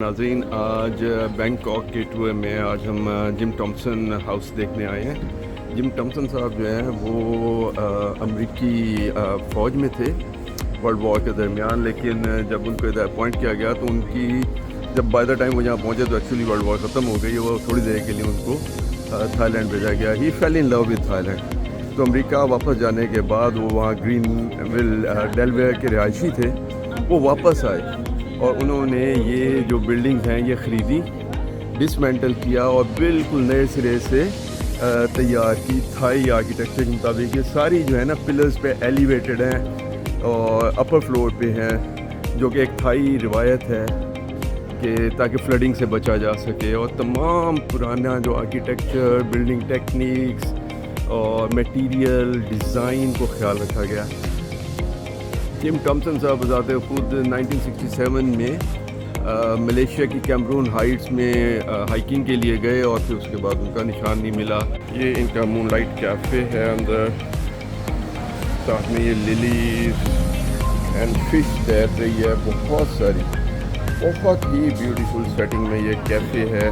नाज़रीन, आज बैंकॉक के टूर में आज हम जिम थॉम्सन हाउस देखने आए हैं। जिम थॉम्सन साहब जो हैं वो अमेरिकी फ़ौज में थे वर्ल्ड वॉर के दरमियान, लेकिन जब उनको इधर अपॉइंट किया गया तो उनकी जब बाय द टाइम वो यहाँ पहुँचे तो एक्चुअली वर्ल्ड वॉर ख़त्म हो गई। वो थोड़ी देर के लिए उनको थाईलैंड भेजा गया। He fell in love with Thailand. तो अमेरिका वापस जाने के बाद वो वहाँ ग्रीनविल डेलवेयर के रिहायशी थे, वो वापस आए और उन्होंने ये जो बिल्डिंग्स हैं ये ख़रीदी, डिसमेंटल किया और बिल्कुल नए सिरे से तैयार की। थाई आर्किटेक्चर के मुताबिक ये सारी जो है ना पिलर्स पे एलिवेटेड हैं और अपर फ्लोर पे हैं, जो कि एक थाई रिवायत है कि ताकि फ्लडिंग से बचा जा सके। और तमाम पुराना जो आर्किटेक्चर, बिल्डिंग टेक्निक्स और मटेरियल डिज़ाइन को ख्याल रखा गया। जिम थॉम्सन साहब बताते खुद 1967 में मलेशिया की कैमरून हाइट्स में हाइकिंग के लिए गए और फिर उसके बाद उनका निशान नहीं मिला। ये इनका मूनलाइट कैफ़े है अंदर, साथ में ये लिलीज एंड फिश तैर रही है बहुत सारी। बहुत ही ब्यूटीफुल सेटिंग में ये कैफ़े है।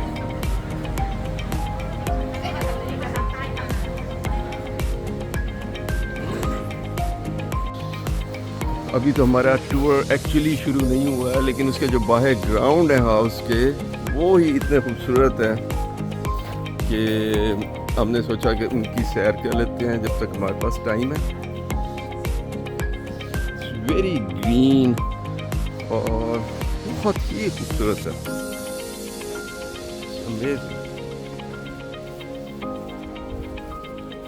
अभी तो हमारा टूर एक्चुअली शुरू नहीं हुआ है, लेकिन उसके जो बाहर ग्राउंड है हाउस के वो ही इतने खूबसूरत हैं कि हमने सोचा कि उनकी सैर कर लेते हैं जब तक हमारे पास टाइम है। वेरी ग्रीन और बहुत ही खूबसूरत है।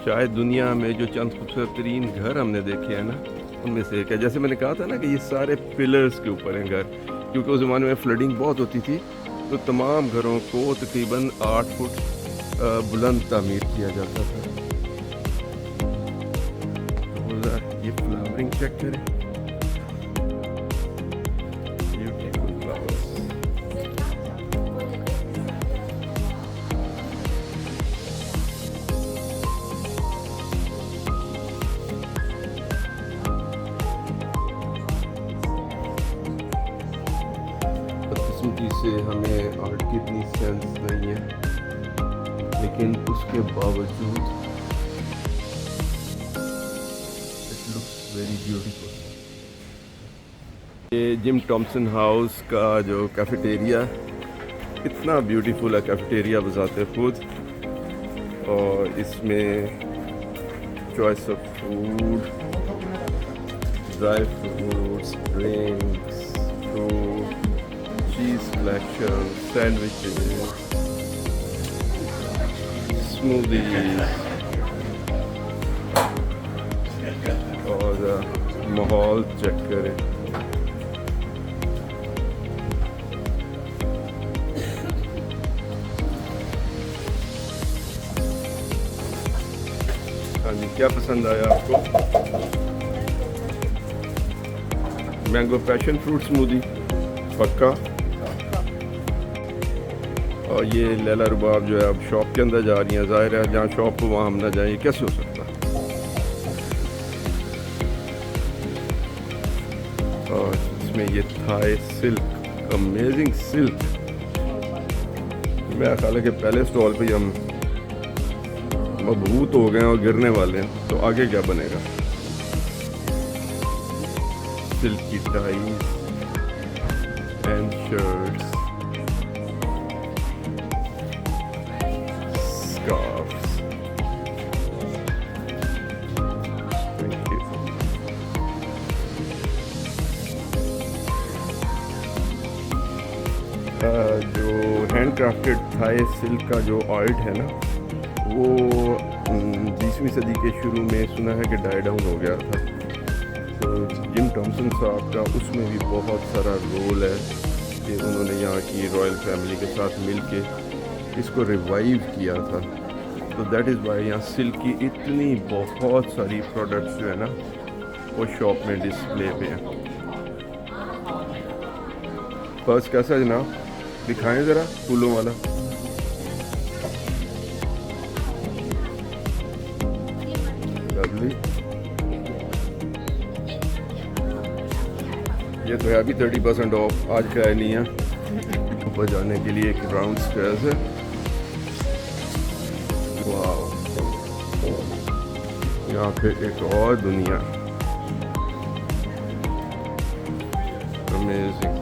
शायद दुनिया में जो चंद खूबसूरत तरीन घर हमने देखे हैं ना, उनमें से एक है। जैसे मैंने कहा था ना कि ये सारे पिलर्स के ऊपर हैं घर, क्योंकि उस ज़माने में फ्लडिंग बहुत होती थी तो तमाम घरों को तकरीबन 8 फुट बुलंद तामीर किया जाता था। तो ये फ्लावरिंग चेक करें, ब्यूटीफुल फ्लावर्स। बदकिस्मती से हमें आर्ट की इतनी सेंस नहीं है, लेकिन उसके बावजूद इट लुक्स वेरी ब्यूटीफुल। ये जिम थॉम्सन हाउस का जो कैफेटेरिया इतना ब्यूटीफुल है, कैफेटेरिया बजाते खुद, और इसमें choice of food, dry fruits, drinks, fruit, cheese collection, sandwiches, smoothies और माहौल चेक करें। हाँ जी, क्या पसंद आया आपको? मैंगो पैशन फ्रूट स्मूदी पक्का। और ये लैला रुबाब जो है अब शॉप के अंदर जा रही हैं। ज़ाहिर है जहाँ शॉप हो वहाँ हम ना जाएं, कैसे हो सकता है। और इसमें ये थाई सिल्क, अमेजिंग सिल्क। मेरा ख्याल है कि पहले स्टॉल पे ही हम मबहूत हो गए और गिरने वाले हैं, तो आगे क्या बनेगा। सिल्क की ties and shirts, scarves. Thank you. जो हैंड क्राफ्टेड थाई सिल्क का जो आर्ट है ना, वो 20वीं सदी के शुरू में सुना है कि डाई डाउन हो गया था। तो जिम थॉम्सन साहब का उसमें भी बहुत सारा रोल है कि उन्होंने यहाँ की रॉयल फैमिली के साथ मिलके इसको रिवाइव किया था। तो दैट इज़ वाई यहाँ सिल्क की इतनी बहुत सारी प्रोडक्ट्स जो है ना वो शॉप में डिस्प्ले पे हैं। पर्स कैसा है जनाब, दिखाएं ज़रा फूलों वाला। लवली। ये तो है अभी 30% ऑफ, आज का नहीं है। ऊपर जाने के लिए एक ग्राउंड स्टेयर्स है। वाह, यहाँ पे एक और दुनिया। अमेजिंग।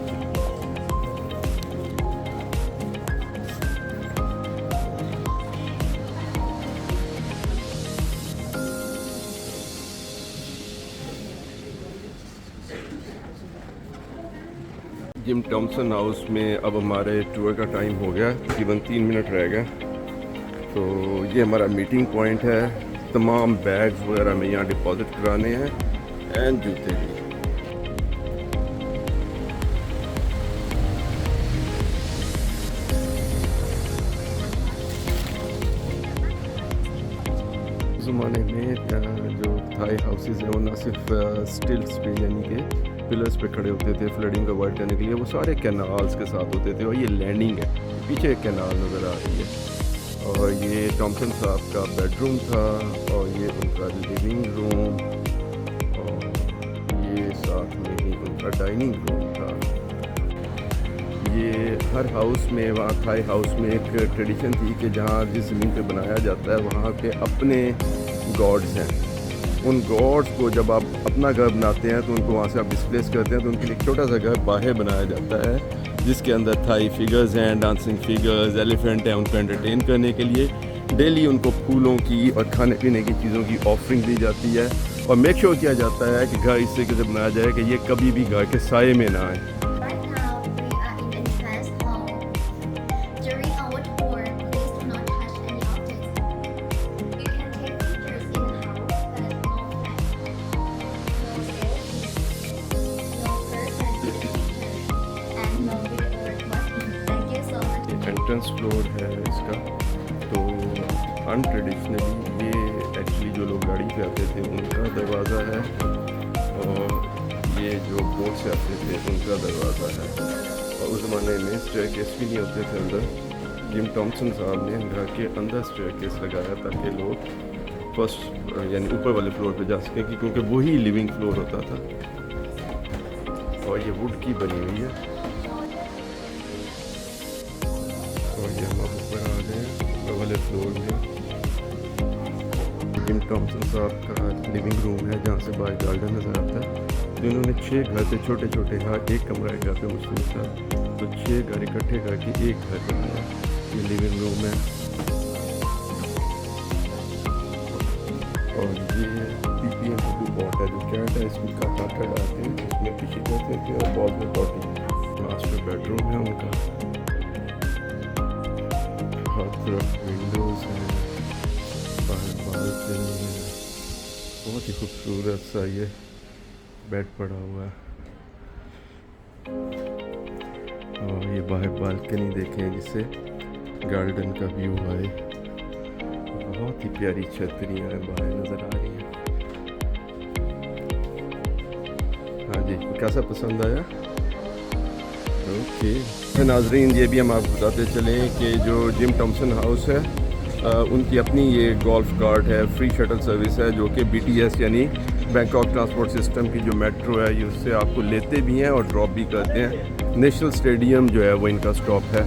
जिम टॉमसन हाउस में अब हमारे टूर का टाइम हो गया, तकरीबन 3 मिनट रह गए। तो ये हमारा मीटिंग पॉइंट है। तमाम बैग्स वगैरह में यहाँ डिपॉजिट कराने हैं एंड जूते भी। ज़माने में जो थाई हाउसेस हैं वो ना सिर्फ स्टिल्स पे यानी कि पिलर्स पे खड़े होते थे फ्लडिंग को अवॉइड करने के लिए, वो सारे कैनाल्स के साथ होते थे। और ये लैंडिंग है, पीछे एक कैनाल नज़र आ रही है। और ये टॉमसन साहब का बेडरूम था और ये उनका लिविंग रूम और ये साथ में ही उनका डाइनिंग रूम था। ये हर हाउस में, वहाँ थाई हाउस में एक ट्रेडिशन थी कि जहाँ जिस ज़मीन पे बनाया जाता है वहाँ के अपने गॉड्स हैं। उन गॉड्स को जब आप अपना घर बनाते हैं तो उनको वहाँ से आप डिस्प्लेस करते हैं, तो उनके लिए एक छोटा सा घर बाहर बनाया जाता है जिसके अंदर थाई फिगर्स हैं, डांसिंग फिगर्स, एलिफेंट हैं। उनको एंटरटेन करने के लिए डेली उनको फूलों की और खाने पीने की चीज़ों की ऑफरिंग दी जाती है और मेक श्योर किया जाता है कि घर इस तरीके से बनाया जाए कि ये कभी भी घर के साए में ना आए। एंट्रेंस फ्लोर है इसका। तो अनट्रेडिशनली ये एक्चुअली जो लोग गाड़ी पे आते थे उनका दरवाज़ा है और ये जो बोट से आते थे उनका दरवाज़ा है। और उस ज़माने में स्टेयरकेस भी नहीं होते थे अंदर। जिम टॉमसन साहब ने घर के अंदर स्टेयरकेस लगाया ताकि लोग फर्स्ट यानी ऊपर वाले फ्लोर पे जा सकें, क्योंकि वही लिविंग फ्लोर होता था। और ये वुड की बनी हुई है। और ये हम ऊपर आ गए ऊपर वाले फ्लोर में। जिम टॉमसन साहब का लिविंग रूम है जहाँ से बाहर गार्डन नज़र आता है। तो इन्होंने 6 घर थे, छोटे छोटे घर, एक कमरा एक घर पे मुश्किल था, तो 6 घर इकट्ठे करके एक घर बनाया। ये लिविंग रूम है। और ये PPM पॉट है जो कैट है, इसमें काटा डालते हैं, इसमें पीछे करते थे और बॉल में पॉटी। मास्टर बेडरूम है उनका। हर तरफ विंडोज़ हैं, बाहर बालकनी है। बहुत ही खूबसूरत सा ये बेड पड़ा हुआ है। और ये बाहर बालकनी देखें जिससे गार्डन का व्यू आए। बहुत ही प्यारी छतरियाँ बाहर नज़र आ रही हैं। हाँ जी, कैसा पसंद आया? ओके नाजरीन, ये भी हम आपको बताते चलें कि जो जिम टॉमसन हाउस है उनकी अपनी ये गोल्फ कार्ट है, फ्री शटल सर्विस है जो कि BTS यानी बैंकॉक ट्रांसपोर्ट सिस्टम की जो मेट्रो है ये उससे आपको लेते भी हैं और ड्रॉप भी करते हैं। नेशनल स्टेडियम जो है वो इनका स्टॉप है।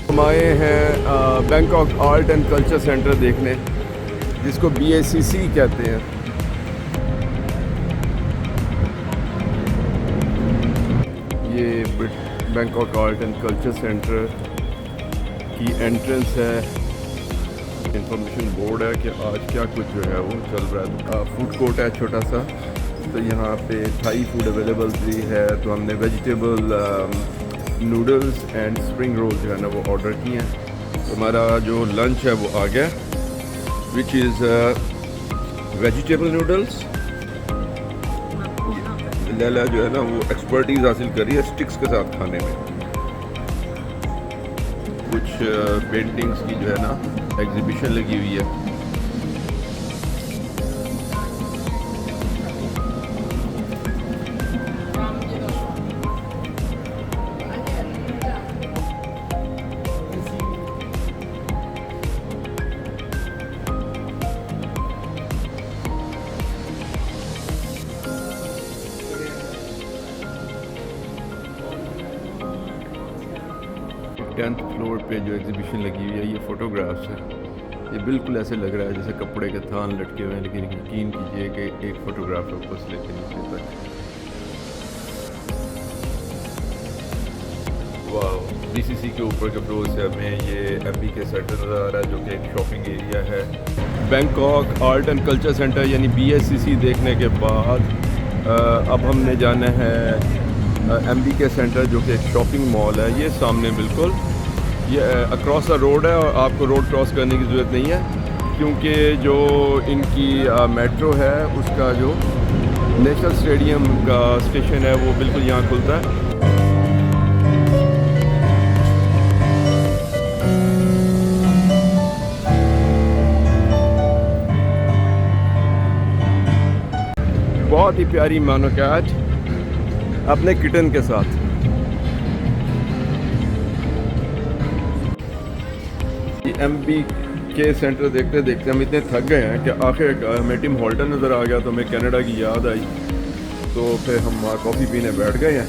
हम आए हैं Bangkok Art and Culture centre देखने, जिसको BACC कहते हैं। ये Bangkok Art and Culture centre की एंट्रेंस है। इंफॉर्मेशन बोर्ड है कि आज क्या कुछ जो है वो चल रहा है। फूड कोर्ट है छोटा सा, तो यहाँ पे थाई फूड अवेलेबल भी है। तो हमने vegetable noodles and spring roll जो है ना वो ऑर्डर किए हैं। तो हमारा जो लंच है वो आ गया, which is vegetable noodles. Laila जो है ना वो एक्सपर्टीज़ हासिल कर रही है स्टिक्स के साथ खाने में। कुछ पेंटिंग्स की जो है ना एग्जीबिशन लगी हुई है। 10th फ्लोर पे जो एग्जीबिशन लगी हुई है ये फ़ोटोग्राफ्स है। ये बिल्कुल ऐसे लग रहा है जैसे कपड़े के थान लटके हुए हैं, लेकिन यकीन कीजिए कि एक फ़ोटोग्राफ है ऊपर से लेकर नीचे तक। वाह, BCC के ऊपर के फ्लोर से हमें ये MBK सेंटर नज़र आ रहा है जो कि एक शॉपिंग एरिया है। Bangkok Art and Culture centre यानी BSCC देखने के बाद अब हमने जाना है MBK सेंटर जो कि एक शॉपिंग मॉल है। ये सामने बिल्कुल ये अक्रॉस द रोड है और आपको रोड क्रॉस करने की ज़रूरत नहीं है क्योंकि जो इनकी मेट्रो है उसका जो नेशनल स्टेडियम का स्टेशन है वो बिल्कुल यहाँ खुलता है। बहुत ही प्यारी मानो कैट अपने किटन के साथ। MBK सेंटर देखते देखते हम इतने थक गए हैं कि आखिर हमें टिम हॉल्टन नज़र आ गया तो हमें कनाडा की याद आई, तो फिर हम वहाँ कॉफ़ी पीने बैठ गए हैं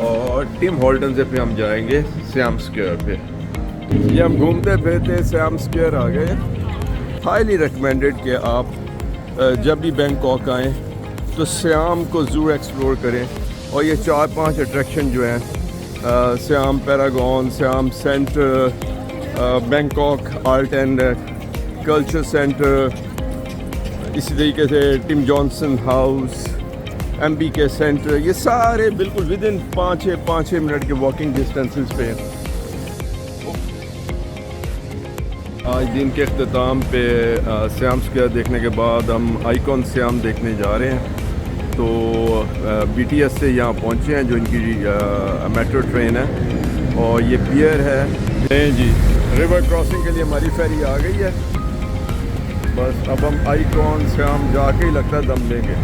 और टिम हॉल्टन से फिर हम जाएंगे श्याम स्क्वायर पे। ये हम घूमते फिरते श्याम स्क्वायर आ गए। हाईली रिकमेंडेड कि आप जब भी बैंकॉक आएँ तो श्याम को ज़रूर एक्सप्लोर करें और ये 4-5 अट्रैक्शन जो हैं Siam Paragon, Siam Centre, Bangkok Art and Culture Centre, इसी तरीके से Tim Johnson House, MBK Centre, ये सारे बिल्कुल विद इन 5-6 मिनट के वॉकिंग डिस्टेंसेस पे हैं। आज दिन के अख्ताम पे श्याम स्क्वायर देखने के बाद हम आइकॉन श्याम देखने जा रहे हैं। तो BTS से यहाँ पहुँचे हैं जो इनकी मेट्रो ट्रेन है और ये पियर है। नहीं जी, रिवर क्रॉसिंग के लिए हमारी फेरी आ गई है। बस अब हम आइकॉन श्याम जाके ही लगता है दम लेंगे।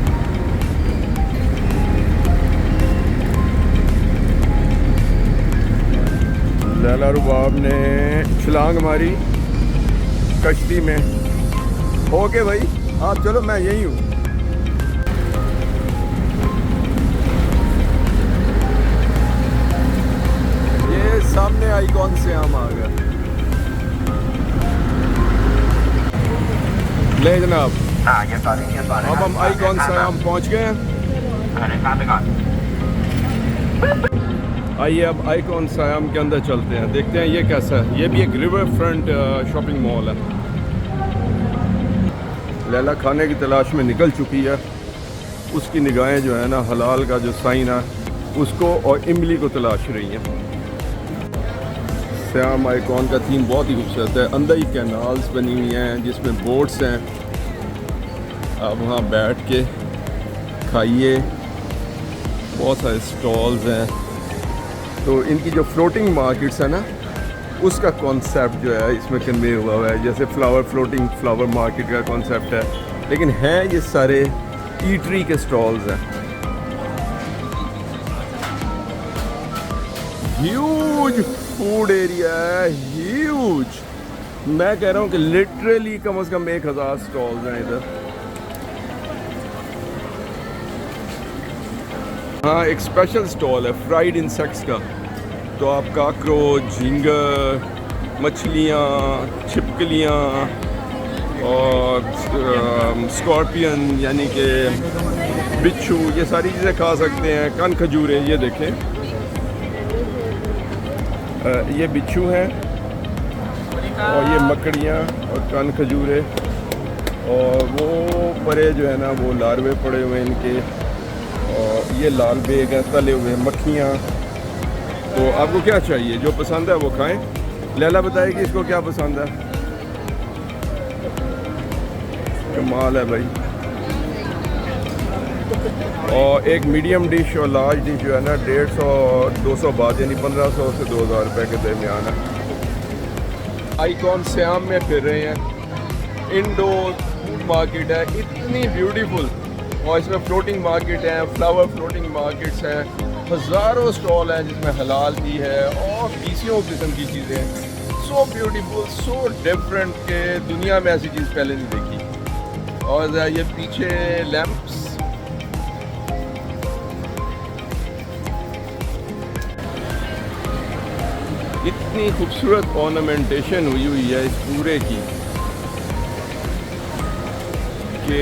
लैला रुबाब ने छलांग मारी कश्ती में। ओके भाई आप चलो, मैं यही हूँ। ये सामने आइकॉन से हम आ गए। ले जनाब, अब हम आइकॉन से हम पहुँच गए हैं। आइए अब आइकॉन सायाम के अंदर चलते हैं, देखते हैं ये कैसा है। ये भी एक रिवर फ्रंट शॉपिंग मॉल है। लैला खाने की तलाश में निकल चुकी है। उसकी निगाहें जो है ना हलाल का जो साइन है उसको और इमली को तलाश रही हैं। श्याम आइकॉन का थीम बहुत ही खूबसूरत है। अंदर ही कैनाल्स बनी हुई हैं जिसमें बोट्स हैं। आप वहाँ बैठ के खाइए, बहुत सारे स्टॉल्स हैं। तो इनकी जो फ्लोटिंग मार्केट्स है ना उसका कॉन्सेप्ट जो है इसमें कन्वे हुआ हुआ है, जैसे फ्लोटिंग फ्लावर मार्केट का कॉन्सेप्ट है, लेकिन हैं ये सारे ईटरी के स्टॉल्स हैं। ह्यूज फूड एरिया है, ह्यूज। मैं कह रहा हूँ कि लिटरली कम से कम 1000 स्टॉल्स हैं इधर। हाँ, एक स्पेशल स्टॉल है फ्राइड इंसेक्ट्स का। तो आप काकरोच, झींगर, मछलियाँ, छिपकलियाँ और स्कॉर्पियन यानी कि बिच्छू, ये सारी चीज़ें खा सकते हैं। कान खजूरे, ये देखें, ये बिच्छू हैं और ये मकड़ियाँ और कान खजूरे, और वो परे जो है ना वो लार्वे पड़े हुए हैं इनके, और ये लाल बेग हैं, तले हुए मक्खियाँ। तो आपको क्या चाहिए, जो पसंद है वो खाएं। लैला बताएगी इसको क्या पसंद है। कमाल है भाई। और एक मीडियम डिश और लार्ज डिश जो है ना 150-200 बात यानी 1500 से 2000 रुपये के दरमियान है। आइकॉन श्याम में फिर रहे हैं। इंडोर फूड मार्केट है, इतनी ब्यूटीफुल, और इसमें फ्लोटिंग मार्केट है, फ्लावर फ्लोटिंग मार्केट्स हैं, हज़ारों स्टॉल हैं जिसमें हलाल भी है और बीसियों किस्म की चीज़ें हैं। सो ब्यूटीफुल, सो डिफरेंट के दुनिया में ऐसी चीज़ पहले नहीं देखी। और ये पीछे लैंप्स, इतनी खूबसूरत ऑर्नामेंटेशन हुई है इस पूरे की कि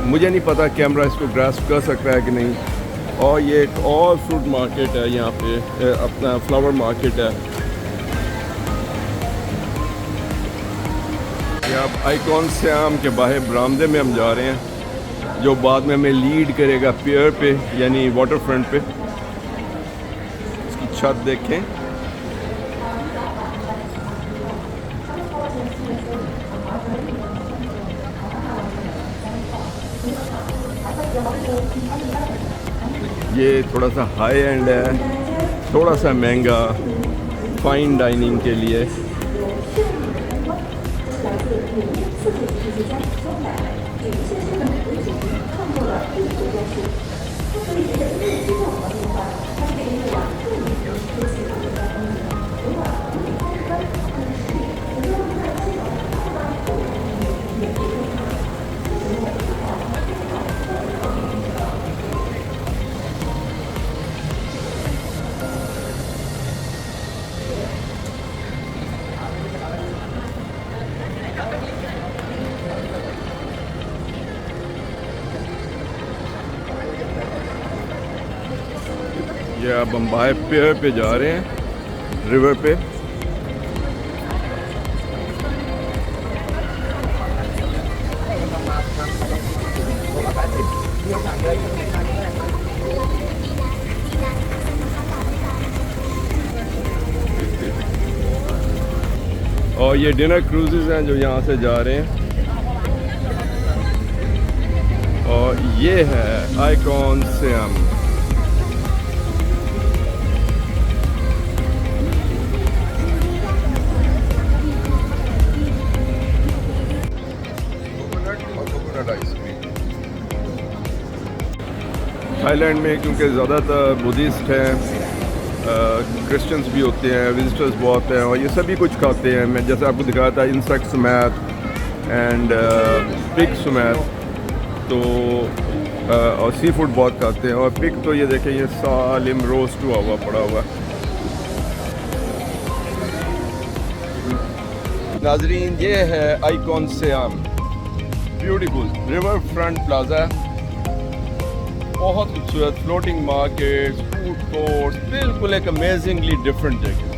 मुझे नहीं पता कैमरा इसको ग्रास्प कर सकता है कि नहीं। और ये एक और फ्रूट मार्केट है यहाँ पे, अपना फ्लावर मार्केट है। ये अब आइकॉन सियाम के बाहर बरामदे में हम जा रहे हैं, जो बाद में हमें लीड करेगा पियर पे, यानी वाटर फ्रंट पे। इसकी छत देखें, ये थोड़ा सा हाई एंड है, थोड़ा सा महंगा फाइन डाइनिंग के लिए। ये अब हम बाहर पियर पे जा रहे हैं, रिवर पे। और ये डिनर क्रूजेज हैं जो यहाँ से जा रहे हैं। और ये है आइकॉन सियाम। थाईलैंड में क्योंकि ज़्यादातर बुद्धिस्ट हैं, क्रिश्चियंस भी होते हैं, विजिटर्स बहुत हैं, और ये सभी कुछ खाते हैं। मैं जैसे आपको दिखाया था, इंसेक्ट समेत एंड पिग समेत, तो और सी फूड बहुत खाते हैं। और पिग तो ये देखें, ये सालिम रोस्ट हुआ पड़ा हुआ। नाजरीन, ये है icon SIAM, beautiful river front plaza, बहुत खूबसूरत फ्लोटिंग मार्केट, फूड कोर्ट, बिल्कुल एक अमेजिंगली डिफरेंट जगह।